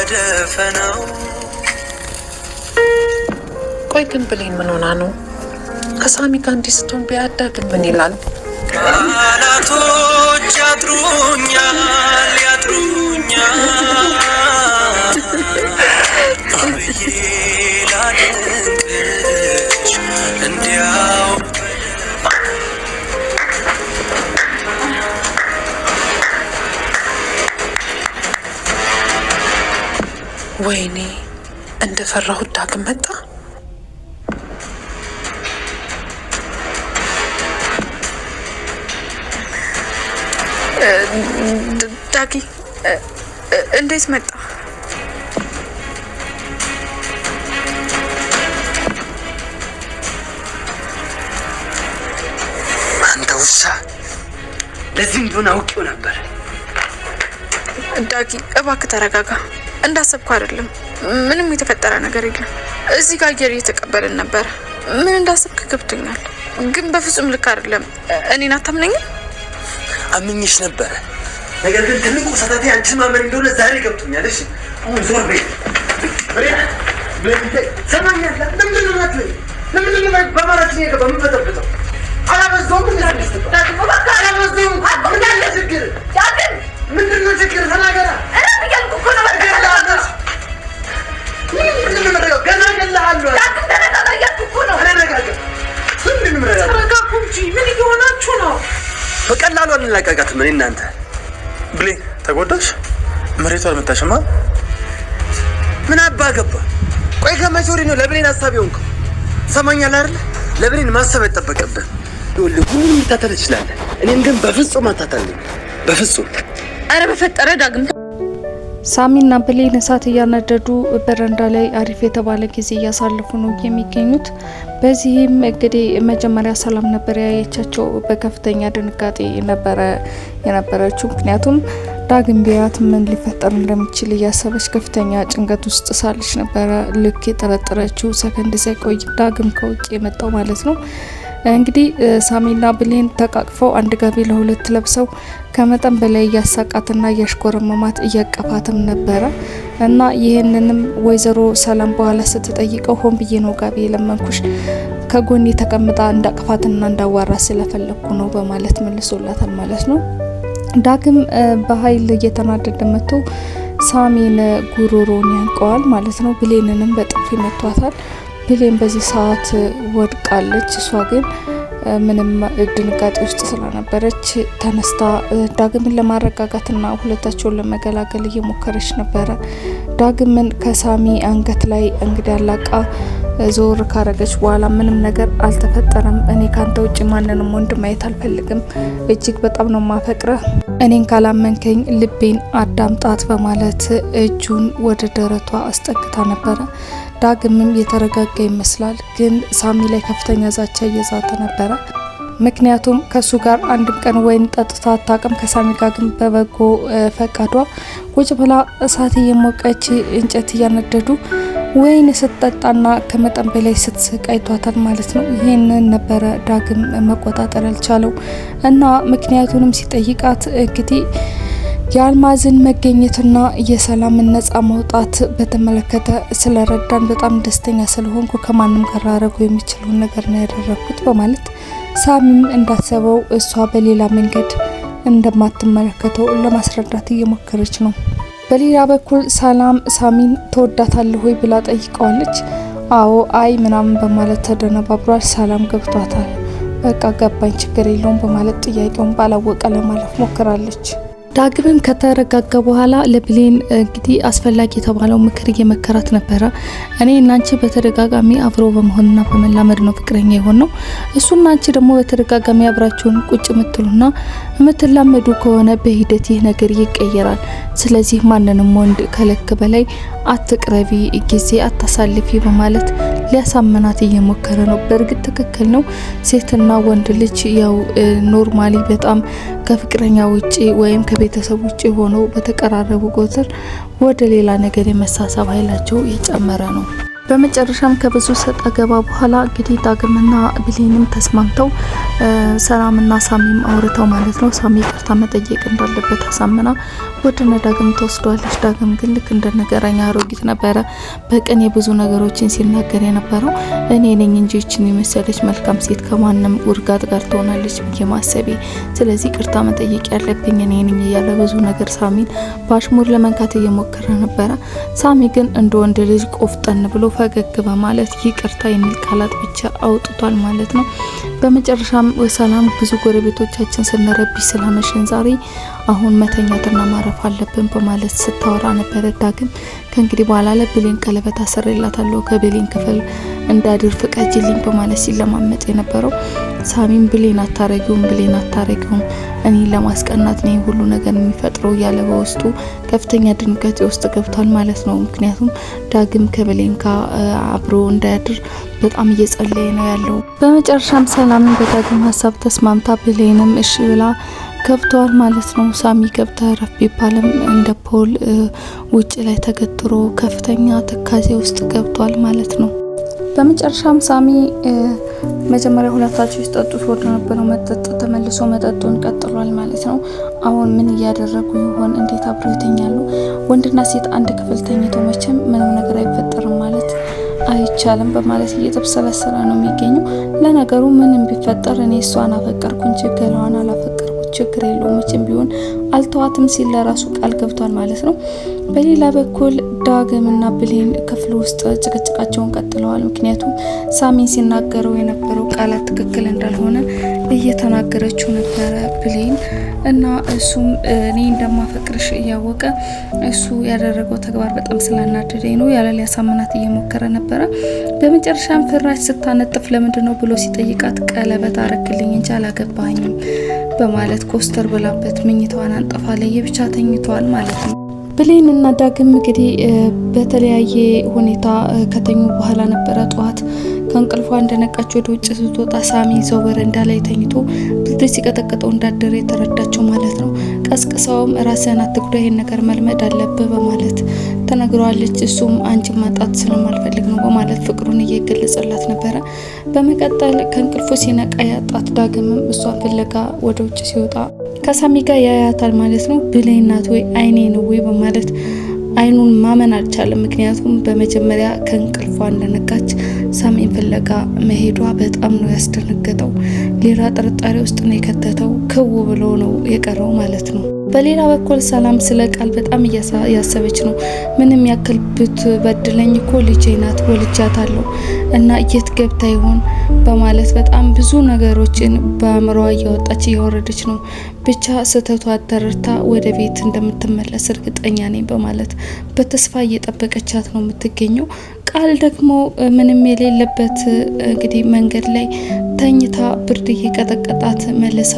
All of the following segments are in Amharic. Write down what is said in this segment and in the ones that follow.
በደፈናው ቆይ ግን ብሌን ምን ሆና ነው ከሳሚ ጋር እንዲህ ስትሆን ቢያዳግም ምን ይላል? ቃላቶች ያጥሩኛል አብዬ ላድንቅሽ እንዲያው ወይኔ እንደፈራሁት ዳግም መጣ። ዳጊ እንዴት መጣ? አንተ ውሻ! ለዚህ እንደሆነ አውቄው ነበር። ዳጊ እባክህ ተረጋጋ። እንዳሰብኩ አይደለም። ምንም የተፈጠረ ነገር የለም። እዚህ ጋር አየር እየተቀበልን ነበር። ምን እንዳሰብክ ገብቶኛል፣ ግን በፍጹም ልክ አይደለም። እኔን አታምነኝም? አምኜሽ ነበረ። ነገር ግን ትልቁ ሰታቴ አንቺን ማመን እንደሆነ ዛሬ ገብቶኛል። እሺ አሁን ዞር በይ። ሰማኛለህ? ለምንድን ነው የማትለኝ? ለምንድን ነው በማራችን የገባ የምንበጠብጠው? አላበዛውም? አላበዛውም? ምንድን ነው ችግር? ምንድን ነው ችግር? ተናገራ። እያልኩ እኮ ነው። ምንድን ነው የምትረጋው? ገና እገልሃለሁ። ተረጋጋ እያልኩ እኮ ነው። ተረጋጋ። ምንድን ነው የምትረጋው? ተረጋጉ እንጂ ምን እየሆናችሁ ነው? በቀላሉ አንላቀቃትም። እኔ እናንተ ብሌን ተጎዳሽ? መሬቱ አልመታሽማ? ምን አባ ገባ? ቆይ ከመቼ ወዲህ ነው ለብሌን ሀሳብ የሆንከው? ሰማኛለህ አይደል? ለብሌን ማሰብ አይጠበቅብህ። ይኸውልህ ሁሉም ልታተል ትችላለህ። እኔም ግን በፍጹም አታታልኝ፣ በፍጹም። አረ በፈጠረ ዳግም። ሳሚና ብሌን እሳት እያነደዱ በረንዳ ላይ አሪፍ የተባለ ጊዜ እያሳለፉ ነው የሚገኙት። በዚህም እንግዲህ መጀመሪያ ሰላም ነበር ያየቻቸው። በከፍተኛ ድንጋጤ ነበረ የነበረችው። ምክንያቱም ዳግም ቢያት ምን ሊፈጠር እንደሚችል እያሰበች ከፍተኛ ጭንቀት ውስጥ ሳለች ነበረ ልክ የጠረጠረችው። ሰከንድ ሳይቆይ ዳግም ከውጭ የመጣው ማለት ነው። እንግዲህ ሳሚና ብሌን ተቃቅፈው አንድ ጋቢ ለሁለት ለብሰው ከመጠን በላይ እያሳቃትና እያሽኮረመማት እያቀፋትም ነበረ እና ይህንንም ወይዘሮ ሰላም በኋላ ስትጠይቀው ሆን ብዬ ነው ጋቢ የለመንኩሽ፣ ከጎኔ ተቀምጣ እንዳቅፋትና እንዳዋራ ስለፈለኩ ነው በማለት መልሶላታል ማለት ነው። ዳግም በኃይል እየተናደደ መጥቶ ሳሚን ጉሮሮን ያንቀዋል ማለት ነው። ብሌንንም በጥፊ መቷታል። ብሌን በዚህ ሰዓት ወድቃለች። እሷ ግን ምንም ድንጋጤ ውስጥ ስለነበረች ተነስታ ዳግምን ለማረጋጋትና ሁለታቸውን ለመገላገል እየሞከረች ነበረ። ዳግምን ከሳሚ አንገት ላይ እንግዲህ አላቃ ዞር ካረገች በኋላ ምንም ነገር አልተፈጠረም፣ እኔ ካንተ ውጭ ማንንም ወንድ ማየት አልፈልግም፣ እጅግ በጣም ነው ማፈቅረህ፣ እኔን ካላመንከኝ ልቤን አዳምጣት በማለት እጁን ወደ ደረቷ አስጠግታ ነበረ። ዳግምም የተረጋጋ ይመስላል፣ ግን ሳሚ ላይ ከፍተኛ ዛቻ እየዛተ ነበረ። ምክንያቱም ከሱ ጋር አንድ ቀን ወይን ጠጥታ አታውቅም። ከሳሚ ጋር ግን በበጎ ፈቃዷ ቁጭ ብላ እሳት እየሞቀች እንጨት እያነደዱ ወይን ስትጠጣና ከመጠን በላይ ስትስቅ አይቷታል ማለት ነው። ይህንን ነበረ ዳግም መቆጣጠር ያልቻለው እና ምክንያቱንም ሲጠይቃት እንግዲህ የአልማዝን መገኘትና የሰላምን ነጻ መውጣት በተመለከተ ስለረዳን በጣም ደስተኛ ስለሆንኩ ከማንም ጋር አረጉ የሚችለውን ነገር ነው ያደረኩት በማለት ሳሚም እንዳሰበው እሷ በሌላ መንገድ እንደማትመለከተው ለማስረዳት እየሞከረች ነው። በሌላ በኩል ሰላም ሳሚን ተወዳታለህ ወይ ብላ ጠይቀዋለች። አዎ አይ ምናምን በማለት ተደነባብሯል። ሰላም ገብቷታል። በቃ ገባኝ ችግር የለውም በማለት ጥያቄውን ባላወቀ ለማለፍ ሞክራለች። ዳግምም ከተረጋጋ በኋላ ለብሌን እንግዲህ አስፈላጊ የተባለው ምክር እየመከራት ነበረ። እኔ እናንቺ በተደጋጋሚ አብሮ በመሆንና በመላመድ ነው ፍቅረኛ የሆነው። እሱና አንቺ ደግሞ በተደጋጋሚ አብራችሁን ቁጭ ምትሉና ምትላመዱ ከሆነ በሂደት ይህ ነገር ይቀየራል። ስለዚህ ማንንም ወንድ ከልክ በላይ አትቅረቢ፣ ጊዜ አታሳልፊ በማለት ሊያሳመናት እየሞከረ ነው። በእርግጥ ትክክል ነው። ሴትና ወንድ ልጅ ያው ኖርማሊ በጣም ከፍቅረኛ ውጪ ወይም ከቤተሰብ ውጪ ሆነው በተቀራረቡ ቁጥር ወደ ሌላ ነገር የመሳሳብ ኃይላቸው እየጨመረ ነው። በመጨረሻም ከብዙ ሰጣ ገባ በኋላ እንግዲህ ዳግምና ብሌንም ተስማምተው ሰላምና ሳሚም አውርተው ማለት ነው ሳሚ ይቅርታ መጠየቅ እንዳለበት አሳምና ወደነ ዳግም ተወስዷለች። ዳግም ግን ልክ እንደ ነገረኛ አሮጊት ነበረ በቀን የብዙ ነገሮችን ሲናገር የነበረው እኔ ነኝ እንጂ እቺን የመሰለች መልካም ሴት ከማንም ውርጋጥ ጋር ትሆናለች ብዬ ማሰቤ፣ ስለዚህ ይቅርታ መጠየቅ ያለብኝ እኔ ነኝ እያለ ብዙ ነገር ሳሚን ባሽሙር ለመንካት እየሞከረ ነበረ። ሳሚ ግን እንደ ወንድ ልጅ ቆፍጠን ብሎ ፈገግ በማለት ይቅርታ የሚል ቃላት ብቻ አውጥቷል ማለት ነው። በመጨረሻም ሰላም ብዙ ጎረቤቶቻችን ስንረብሽ ስለመሸን ዛሬ አሁን መተኛትና ማረፍ አለብን በማለት ስታወራ ነበረ። ዳግም ከእንግዲህ በኋላ ለብሌን ቀለበት አሰረላታለሁ ከብሌን ክፍል እንዳድር ፍቀጅልኝ በማለት ሲለማመጥ የነበረው ሳሚም ብሌን አታረጊውም እኔ ለማስቀናት ነው ሁሉ ነገር የሚፈጥረው ያለ በውስጡ ከፍተኛ ድንጋጤ ውስጥ ገብቷል ማለት ነው። ምክንያቱም ዳግም ከብሌን ጋር አብሮ እንዳያድር በጣም እየጸለየ ነው ያለው። በመጨረሻም ሰላምን በዳግም ሀሳብ ተስማምታ ብሌንም እሺ ብላ ገብቷል ማለት ነው። ሳሚ ገብታ ረፍ ቢባልም እንደ ፖል ውጭ ላይ ተገትሮ ከፍተኛ ትካዜ ውስጥ ገብቷል ማለት ነው። በመጨረሻም ሳሚ መጀመሪያ ሁለታቸው ይስጠጡት ወደ ነበረው መጠጥ ተመልሶ መጠጡን ቀጥሏል ማለት ነው። አሁን ምን እያደረጉ ይሆን? እንዴት አብረው ይተኛሉ? ወንድና ሴት አንድ ክፍል ተኝተው መቼም ምንም ነገር አይፈጠርም ማለት አይቻልም በማለት እየተብሰለሰለ ነው የሚገኘው። ለነገሩ ምንም ቢፈጠር እኔ እሷን አፈቀርኩ እንጂ ገላዋን አላፈቀርኩ ችግር የለውም መቼም ቢሆን አልተዋትም ሲል ለራሱ ቃል ገብቷል ማለት ነው። በሌላ በኩል ዳግምና ብሌን ክፍል ውስጥ ጭቅጭቃቸውን ቀጥለዋል። ምክንያቱም ሳሚን ሲናገረው የነበረው ቃላት ትክክል እንዳልሆነ እየተናገረችው ነበረ ብሌን እና እሱም እኔ እንደማፈቅርሽ እያወቀ እሱ ያደረገው ተግባር በጣም ስላናደደኝ ነው ያለ ሊያሳምናት እየሞከረ ነበረ። በመጨረሻም ፍራሽ ስታነጥፍ ለምንድነው ብሎ ሲጠይቃት ቀለበት አረግልኝ እንጂ አላገባኝም በማለት ኮስተር ብላበት መኝታዋን አንጠፋ ለየብቻ ተኝቷል ማለት ነው። ብሌን እና ዳግም እንግዲህ በተለያየ ሁኔታ ከተኙ በኋላ ነበረ ጠዋት ከእንቅልፏ እንደነቃች ወደ ውጭ ስትወጣ ሳሚ ዘው በረንዳ ላይ ተኝቶ ብልት ሲቀጠቅጠው እንዳደረ የተረዳቸው ማለት ነው። ቀስቅሳውም ራስህን አትጉዳ ይሄን ነገር መልመድ አለብህ በማለት ተነግሯለች። እሱም አንቺ ማጣት ስለማልፈልግ ነው በማለት ፍቅሩን እየገለጸላት ነበረ። በመቀጠል ከእንቅልፉ ሲነቃ ያጣት ዳግምም እሷን ፍለጋ ወደ ውጭ ሲወጣ ከሳሚ ጋር ያያታል ማለት ነው። ብሌን ናት ወይ አይኔ ነው ወይ በማለት አይኑን ማመን አልቻለም። ምክንያቱም በመጀመሪያ ከእንቅልፏ እንደነቃች ሳሚን ፍለጋ መሄዷ በጣም ነው ያስደነገጠው። ሌላ ጥርጣሬ ውስጥ ነው የከተተው። ክው ብሎ ነው የቀረው ማለት ነው። በሌላ በኩል ሰላም ስለ ቃል በጣም እያሰበች ነው። ምንም ያክል ብትበድለኝ እኮ ልጄ ናት ወልጃታለሁ እና የት ገብታ ይሆን በማለት በጣም ብዙ ነገሮችን በአእምሮዋ እያወጣች እያወረደች ነው። ብቻ ስህተቷ ተረድታ ወደ ቤት እንደምትመለስ እርግጠኛ ነኝ በማለት በተስፋ እየጠበቀቻት ነው የምትገኘው። ቃል ደግሞ ምንም የሌለበት እንግዲህ መንገድ ላይ ተኝታ ብርድ እየቀጠቀጣት መልሳ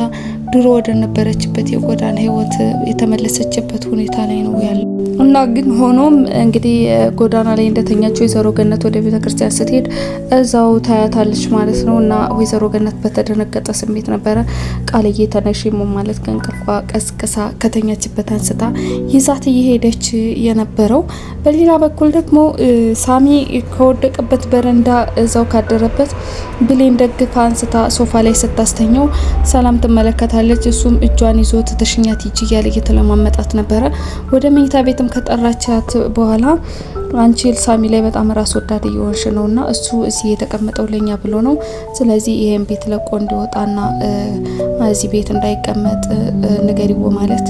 ድሮ ወደ ነበረችበት የጎዳና ህይወት የተመለሰችበት ሁኔታ ላይ ነው ያለው እና ግን ሆኖም እንግዲህ ጎዳና ላይ እንደተኛቸው ወይዘሮ ገነት ወደ ቤተ ክርስቲያን ስትሄድ እዛው ታያታለች ማለት ነው። እና ወይዘሮ ገነት በተደነገጠ ስሜት ነበረ ቃልዬ ተነሺ ማለት ከእንቅልፏ ቀስቅሳ ከተኛችበት አንስታ ይዛት እየሄደች የነበረው። በሌላ በኩል ደግሞ ሳሚ ከወደቀበት በረንዳ እዛው ካደረበት ብሌን ደግፋ አንስታ ሶፋ ላይ ስታስተኛው ሰላም ትመለከታለች። እሱም እጇን ይዞ ተሽኛት ይጂ እያለ እየተለማመጣት ነበረ። ወደ መኝታ ቤትም ከጠራቻት በኋላ አንቺ ሳሚ ላይ በጣም ራስ ወዳድ እየሆንሽ ነውና እሱ እዚህ የተቀመጠው ለኛ ብሎ ነው፣ ስለዚህ ይሄን ቤት ለቆ እንዲወጣና እዚህ ቤት እንዳይቀመጥ ንገሪው ማለት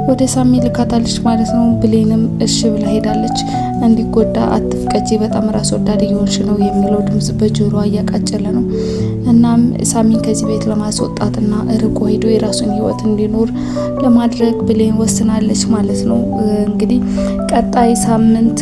ወደ ሳሚ ልካታለች ማለት ነው። ብሌንም እሺ ብላ ሄዳለች። እንዲጎዳ አትፍቀጂ፣ በጣም ራስ ወዳድ እየሆንሽ ነው የሚለው ድምጽ በጆሮዋ እያቃጨለ ነው። እናም ሳሚን ከዚህ ቤት ለማስወጣትና ርቆ ሄዶ የራሱን ህይወት እንዲኖር ለማድረግ ብሌን ወስናለች ማለት ነው። እንግዲህ ቀጣይ ሳምንት